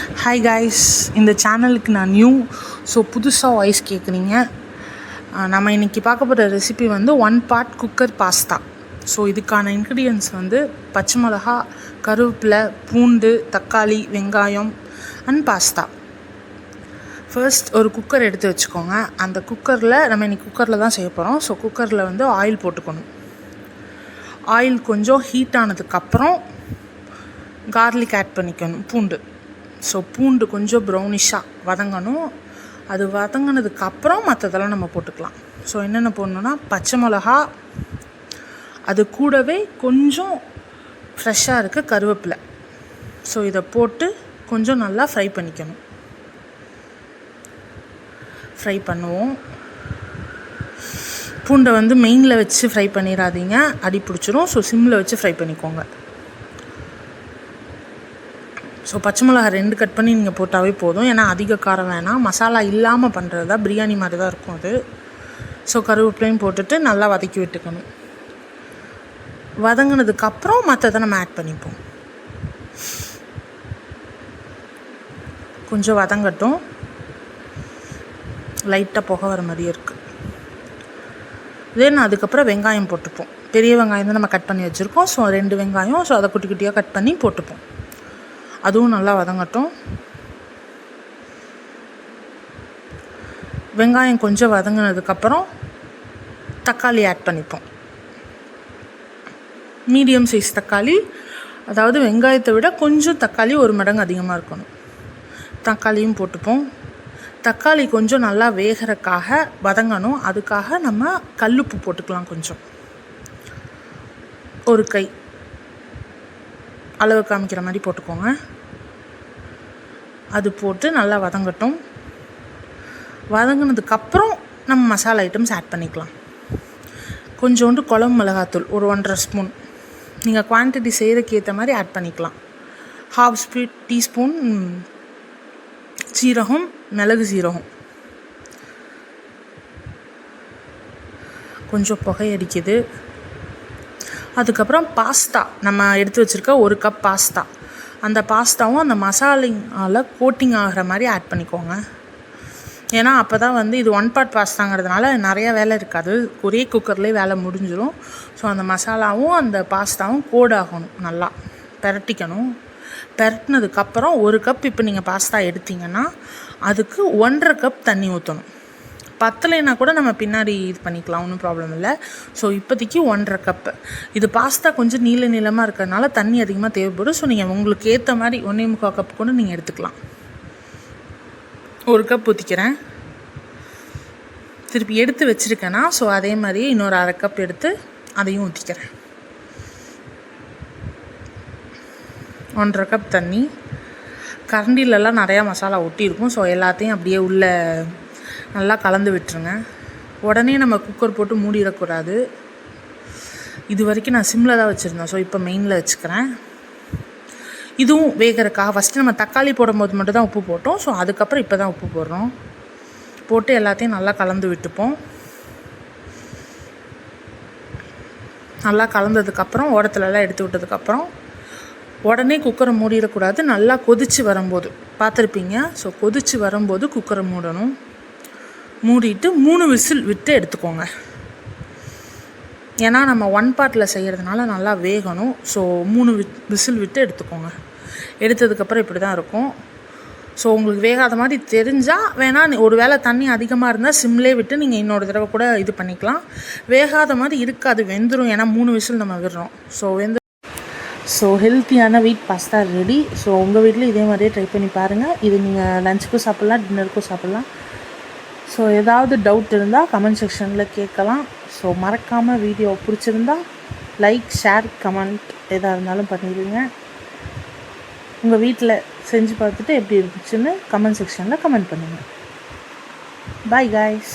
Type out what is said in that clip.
Hi guys, இந்த சேனலுக்கு நான் நியூ. ஸோ புதுசாக வாய்ஸ் கேட்குறீங்க. நம்ம இன்றைக்கி பார்க்க போகிற ரெசிபி வந்து 1 part குக்கர் பாஸ்தா. ஸோ இதுக்கான இன்க்ரீடியன்ட்ஸ் வந்து பச்சை மிளகா, கருவேப்பிலை, பூண்டு, தக்காளி, வெங்காயம் அண்ட் பாஸ்தா. ஃபர்ஸ்ட் ஒரு குக்கர் எடுத்து வச்சுக்கோங்க. அந்த குக்கரில் நம்ம இன்றைக்கி குக்கரில் தான் செய்ய போகிறோம். ஸோ குக்கரில் வந்து ஆயில் போட்டுக்கணும். ஆயில் கொஞ்சம் ஹீட் ஆனதுக்கப்புறம் கார்லிக் ஆட் பண்ணிக்கணும், பூண்டு. ஸோ பூண்டு கொஞ்சம் ப்ரௌனிஷாக வதங்கணும். அது வதங்கினதுக்கப்புறம் மற்றதெல்லாம் நம்ம போட்டுக்கலாம். ஸோ என்னென்ன போடணுன்னா, பச்சை மிளகா, அது கூடவே கொஞ்சம் ஃப்ரெஷ்ஷாக இருக்க கருவேப்பிலை. ஸோ இதை போட்டு கொஞ்சம் நல்லா ஃப்ரை பண்ணிக்கணும். ஃப்ரை பண்ணுவோம். பூண்டை வந்து மெயினில் வச்சு ஃப்ரை பண்ணிடாதீங்க, அடி பிடிச்சிரும். ஸோ சிம்மில் வச்சு ஃப்ரை பண்ணிக்கோங்க. ஸோ பச்சை மிளகா 2 கட் பண்ணி நீங்கள் போட்டாவே போதும். ஏன்னா அதிக காரம் வேணாம். மசாலா இல்லாமல் பண்ணுறது தான், பிரியாணி மாதிரி தான் இருக்கும் அது. ஸோ கருவேப்பிலையும் போட்டுட்டு நல்லா வதக்கி விட்டுக்கணும். வதங்கினதுக்கப்புறம் மற்றதை நம்ம ஆட் பண்ணிப்போம். கொஞ்சம் வதங்கட்டும். லைட்டாக புகை வர மாதிரியே இருக்குது. தென் அதுக்கப்புறம் வெங்காயம் போட்டுப்போம். பெரிய வெங்காயம் தான் நம்ம கட் பண்ணி வச்சுருக்கோம். ஸோ 2 வெங்காயம். ஸோ அதை குட்டி குட்டியாக கட் பண்ணி போட்டுப்போம். அதுவும் நல்லா வதங்கட்டும். வெங்காயம் கொஞ்சம் வதங்கினதுக்கப்புறம் தக்காளி ஆட் பண்ணிப்போம். மீடியம் சைஸ் தக்காளி, அதாவது வெங்காயத்தை விட கொஞ்சம் தக்காளி 1 மடங்கு அதிகமாக இருக்கணும். தக்காளியும் போட்டுப்போம். தக்காளி கொஞ்சம் நல்லா வேகிறதுக்காக வதங்கணும். அதுக்காக நம்ம கல்லுப்பு போட்டுக்கலாம். கொஞ்சம், ஒரு கை அளவு காமிக்கிற மாதிரி போட்டுக்கோங்க. அது போட்டு நல்லா வதங்கட்டும். வதங்கினதுக்கப்புறம் நம்ம மசாலா ஐட்டம்ஸ் ஆட் பண்ணிக்கலாம். கொஞ்சோண்டு குழம்பு மிளகாத்தூள் ஒரு 1.5 ஸ்பூன். நீங்கள் குவான்டிட்டி செய்கிறதுக்கு ஏற்ற மாதிரி ஆட் பண்ணிக்கலாம். 1/2 டீஸ்பூன் சீரகம், மிளகு சீரகம். கொஞ்சம் புகையடிக்குது. அதுக்கப்புறம் பாஸ்தா, நம்ம எடுத்து வச்சுருக்க 1 கப் பாஸ்தா. அந்த பாஸ்தாவும் அந்த மசாலால கோட்டிங் ஆகிற மாதிரி ஆட் பண்ணிக்கோங்க. ஏன்னா அப்போ தான் வந்து இது 1 part பாஸ்தாங்கிறதுனால நிறையா வேலை இருக்காது, ஒரே குக்கர்லேயே வேலை முடிஞ்சிடும். ஸோ அந்த மசாலாவும் அந்த பாஸ்தாவும் கோட் ஆகணும். நல்லா பெரட்டிக்கணும். பெரட்டினதுக்கப்புறம் 1 கப் இப்போ நீங்கள் பாஸ்தா எடுத்திங்கன்னா அதுக்கு 1.5 கப் தண்ணி ஊற்றணும். பத்தலைன்னா கூட நம்ம பின்னாடி இது பண்ணிக்கலாம், ஒன்றும் ப்ராப்ளம் இல்லை. ஸோ இப்போதைக்கு 1.5 கப்பு. இது பாஸ்தா கொஞ்சம் நீளமாக இருக்கிறதுனால தண்ணி அதிகமாக தேவைப்படும். ஸோ நீங்கள் உங்களுக்கு ஏற்ற மாதிரி 1.25 கப் கூட நீங்கள் எடுத்துக்கலாம். 1 கப் ஊற்றிக்கிறேன். திருப்பி எடுத்து வச்சுருக்கேன்னா ஸோ அதே மாதிரியே இன்னொரு 1/2 கப் எடுத்து அதையும் ஊற்றிக்கிறேன். 1.5 கப் தண்ணி. கரண்டிலெலாம் நிறையா மசாலா ஒட்டியிருக்கும். ஸோ எல்லாத்தையும் அப்படியே உள்ளே நல்லா கலந்து விட்டுருங்க. உடனே நம்ம குக்கர் போட்டு மூடிடக்கூடாது. இது வரைக்கும் நான் சிம்மில் தான் வச்சுருந்தேன். ஸோ இப்போ மெயினில் வச்சுக்கிறேன். இதுவும் வேகிறதுக்காக ஃபஸ்ட்டு நம்ம தக்காளி போடும்போது மட்டும் தான் உப்பு போட்டோம். ஸோ அதுக்கப்புறம் இப்போ தான் உப்பு போடுறோம். போட்டு எல்லாத்தையும் நல்லா கலந்து விட்டுப்போம். நல்லா கலந்ததுக்கப்புறம் ஓரத்துலலாம் எடுத்து விட்டதுக்கப்புறம் உடனே குக்கரை மூடிடக்கூடாது. நல்லா கொதித்து வரும்போது பார்த்துருப்பீங்க. ஸோ கொதித்து வரும்போது குக்கரை மூடணும். மூடிட்டு 3 விசில் விட்டு எடுத்துக்கோங்க. ஏன்னா நம்ம 1 part செய்கிறதுனால நல்லா வேகணும். ஸோ 3 விசில் விட்டு எடுத்துக்கோங்க. எடுத்ததுக்கப்புறம் இப்படி தான் இருக்கும். ஸோ உங்களுக்கு வேகாத மாதிரி தெரிஞ்சால் வேணால் ஒரு வேளை தண்ணி அதிகமாக இருந்தால் சிம்லேயே விட்டு நீங்கள் இன்னொரு தடவை கூட இது பண்ணிக்கலாம். வேகாத மாதிரி இருக்காது, வெந்துடும். ஏன்னா 3 விசில் நம்ம விடுறோம். ஸோ ஹெல்த்தியான வீட் பாஸ்தா ரெடி. ஸோ உங்கள் வீட்டில் இதே மாதிரியே ட்ரை பண்ணி பாருங்கள். இது நீங்கள் லஞ்சுக்கும் சாப்பிட்லாம், டின்னருக்கும் சாப்பிட்லாம். ஸோ ஏதாவது டவுட் இருந்தால் கமெண்ட் செக்ஷனில் கேட்கலாம். ஸோ மறக்காமல் வீடியோ பிடிச்சிருந்தா லைக், ஷேர், கமெண்ட் எதாக இருந்தாலும் பண்ணிடுங்க. உங்கள் வீட்டில் செஞ்சு பார்த்துட்டு எப்படி இருந்துச்சுன்னு கமெண்ட் செக்ஷனில் கமெண்ட் பண்ணுங்கள். Bye guys.